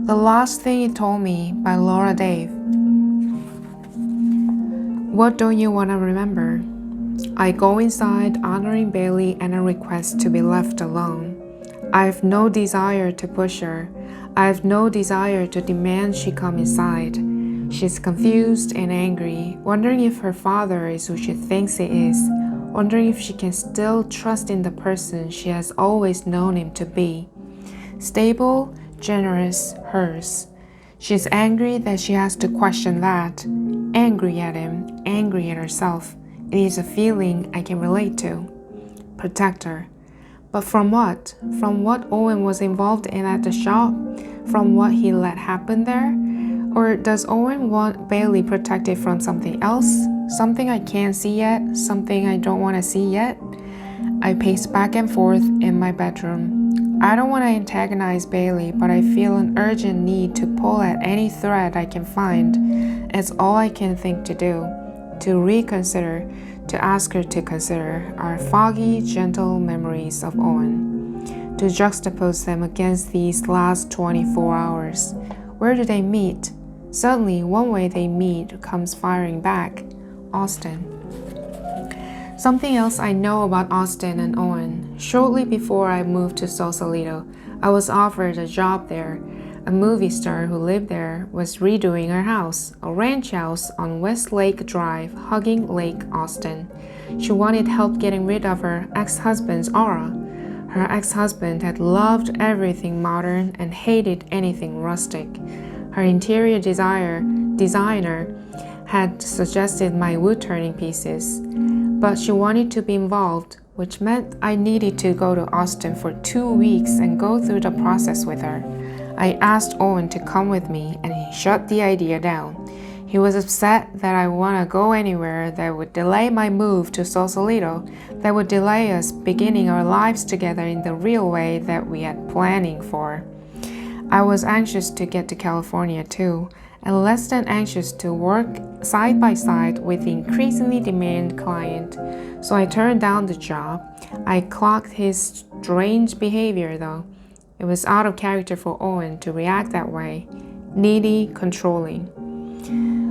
The Last Thing He Told Me by Laura Dave. What don't you want to remember? I go inside honoring Bailey and a request to be left alone. I have no desire to push her. I have no desire to demand she come inside. She's confused and angry, wondering if her father is who she thinks he is, wondering if she can still trust in the person she has always known him to be. Stable, generous, hers. She's angry that she has to question that. Angry at him, angry at herself. It is a feeling I can relate to. Protect her. But from what? From what Owen was involved in at the shop? From what he let happen there? Or does Owen want Bailey protected from something else? Something I can't see yet? Something I don't want to see yet? I pace back and forth in my bedroom. I don't want to antagonize Bailey, but I feel an urgent need to pull at any thread I can find. It's all I can think to do. To reconsider, to ask her to consider our foggy, gentle memories of Owen. To juxtapose them against these last 24 hours. Where do they meet? Suddenly, one way they meet comes firing back. Austin. Something else I know about Austin and Owen. Shortly before I moved to Sausalito, I was offered a job there. A movie star who lived there was redoing her house, a ranch house on West Lake Drive, hugging Lake Austin. She wanted help getting rid of her ex-husband's aura. Her ex-husband had loved everything modern and hated anything rustic. Her interior designer had suggested my wood-turning pieces, but she wanted to be involved, which meant I needed to go to Austin for 2 weeks and go through the process with her. I asked Owen to come with me, and he shut the idea down. He was upset that I want to go anywhere that would delay my move to Sausalito, that would delay us beginning our lives together in the real way that we had planning for. I was anxious to get to California too, and less than anxious to work side by side with the increasingly demanding client. So I turned down the job. I clocked his strange behavior though. It was out of character for Owen to react that way, needy, controlling.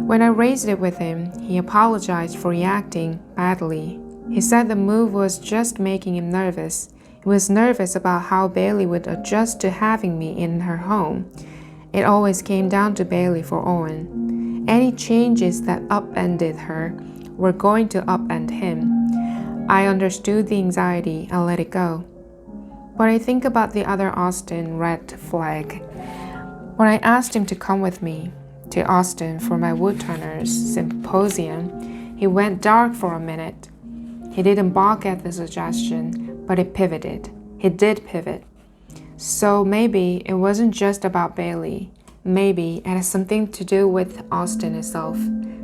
When I raised it with him, he apologized for reacting badly. He said the move was just making him nervous. He was nervous about how Bailey would adjust to having me in her home. It always came down to Bailey for Owen. Any changes that upended her were going to upend him. I understood the anxiety and let it go. But I think about the other Austin red flag. When I asked him to come with me to Austin for my woodturners symposium, he went dark for a minute. He didn't balk at the suggestion, but it pivoted. He did pivot. So maybe it wasn't just about Bailey. Maybe it has something to do with Austin itself.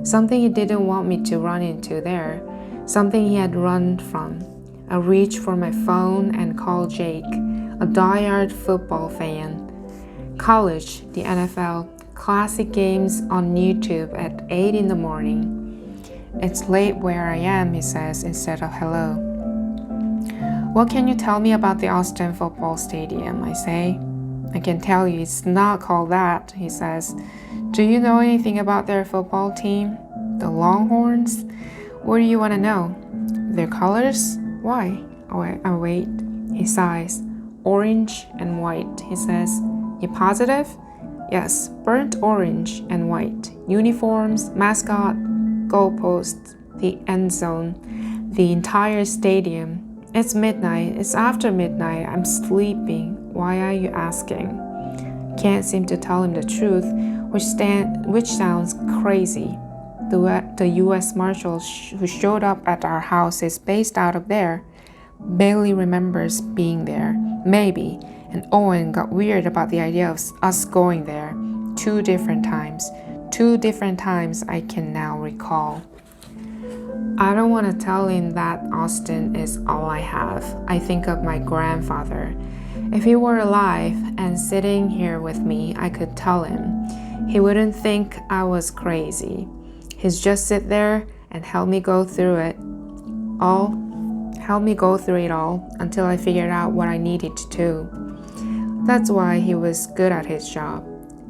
Something he didn't want me to run into there. Something he had run from. I reached for my phone and called Jake, a diehard football fan. College, the NFL, classic games on YouTube at 8 in the morning. It's late where I am, he says instead of hello. What can you tell me about the Austin football stadium, I say. I can tell you it's not called that, he says. Do you know anything about their football team? The Longhorns? What do you want to know? Their colors? Why? I wait. He sighs. Orange and white, he says. You positive? Yes, burnt orange and white. Uniforms, mascot, goalposts, the end zone, the entire stadium. It's midnight. It's after midnight. I'm sleeping. Why are you asking? Can't seem to tell him the truth, which sounds crazy. The U.S. Marshal who showed up at our house is based out of there. Bailey remembers being there, maybe, and Owen got weird about the idea of us going there 2 different times. 2 different times I can now recall. I don't want to tell him that Austin is all I have. I think of my grandfather. If he were alive and sitting here with me, I could tell him. He wouldn't think I was crazy. He'd just sit there and help me go through it all until I figured out what I needed to do. That's why he was good at his job.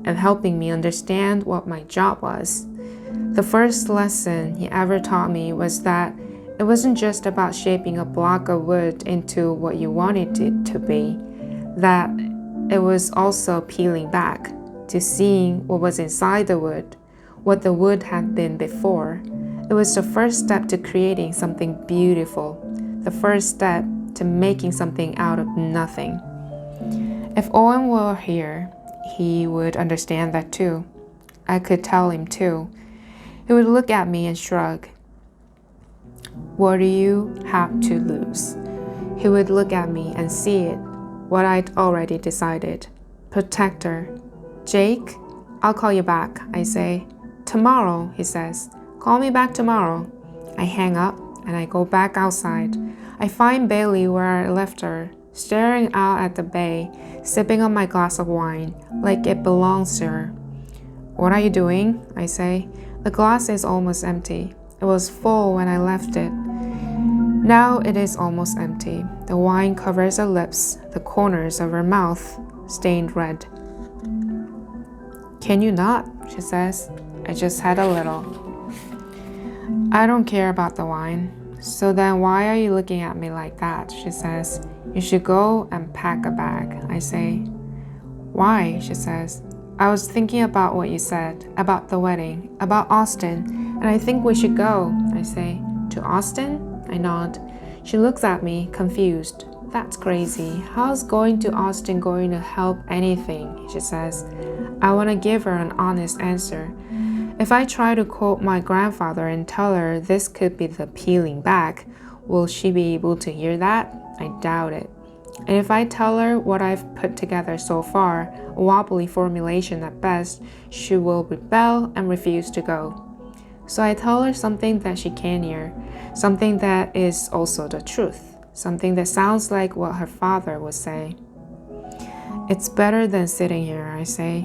and helping me understand what my job was. The first lesson he ever taught me was that it wasn't just about shaping a block of wood into what you wanted it to be, that it was also peeling back to seeing what was inside the wood, what the wood had been before. It was the first step to creating something beautiful, the first step to making something out of nothing. If Owen were here, he would understand that too. I could tell him too. He would look at me and shrug. What do you have to lose? He would look at me and see it, what I'd already decided. Protector. Jake, I'll call you back, I say. Tomorrow, he says. Call me back tomorrow. I hang up and I go back outside. I find Bailey where I left her, staring out at the bay, sipping on my glass of wine, like it belongs to her. What are you doing? I say. The glass is almost empty. It was full when I left it. Now it is almost empty. The wine covers her lips, the corners of her mouth stained red. Can you not? She says. I just had a little. I don't care about the wine. So then why are you looking at me like that? She says. You should go and pack a bag. I say. Why? She says. I was thinking about what you said, about the wedding, about Austin, and I think we should go. I say. To Austin? I nod. She looks at me, confused. That's crazy. How's going to Austin going to help anything? She says. I want to give her an honest answer. If I try to quote my grandfather and tell her this could be the peeling back, will she be able to hear that? I doubt it. And if I tell her what I've put together so far, a wobbly formulation at best, she will rebel and refuse to go. So I tell her something that she can hear, something that is also the truth, something that sounds like what her father would say. It's better than sitting here, I say.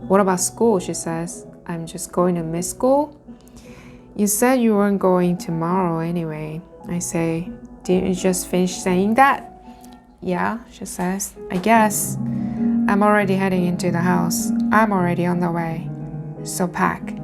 What about school? She says. I'm just going to miss school? You said you weren't going tomorrow anyway. I say. Didn't you just finish saying that? Yeah, she says. I guess. I'm already heading into the house. I'm already on the way. So pack.